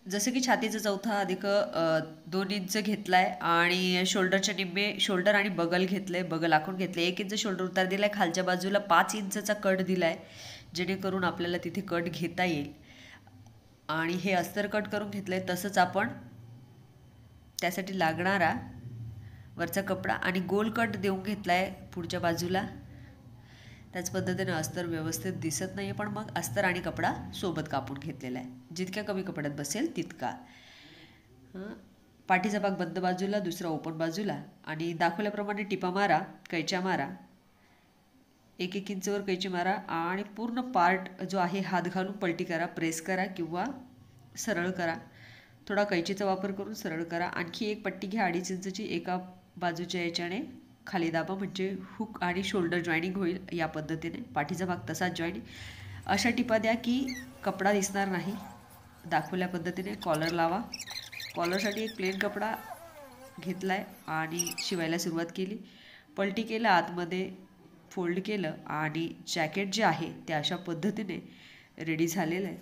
जसं की छातीचा चौथा अधिक 2 इंच घेतलाय आणि शोल्डरच्या निम्मे शोल्डर आणि बगल घेतले, बगल आखून घेतले, 1 इंच शोल्डर उतार दिलाय, खालच्या बाजूला 5 इंचचा कट दिलाय जेणेकरून आपल्याला तिथे कट घेता येईल. आणि हे अस्तर कट करून घेतलंय. तसंच आपण त्यासाठी लागणारा वरचा कपडा आणि गोल कट देऊन घेतलाय पुढच्या बाजूला. त्याच पद्धतीने अस्तर व्यवस्थित दिसत नाही, पण मग अस्तर आणि कपडा सोबत कापून घेतलेला आहे, जितक्या कमी कपड्यात बसेल तितका. पाठीचा भाग बंद बाजूला, दुसरा ओपन बाजूला, आणि दाखवल्याप्रमाणे टिपा मारा, कैच्या मारा, 1-1 इंचवर कैची मारा आणि पूर्ण पार्ट जो आहे हात घालून पलटी करा, प्रेस करा किंवा सरळ करा. थोडा कैचीचा वापर करून सरळ करा. आणखी एक पट्टी घ्या 2.5 इंचची, एका बाजूच्या याच्याने खाली दाबा, म्हणजे हुक आणि शोल्डर जॉईनिंग होईल. या पद्धतीने पाठीचा भाग तसाच जॉईनिंग. अशा टिपा द्या की कपडा दिसणार नाही. दाखवल्या पद्धतीने कॉलर लावा. कॉलरसाठी एक प्लेन कपडा घेतला आहे आणि शिवायला सुरुवात केली. पलटी केलं, आतमध्ये फोल्ड केलं आणि जॅकेट जे आहे ते अशा पद्धतीने रेडी झालेलं आहे.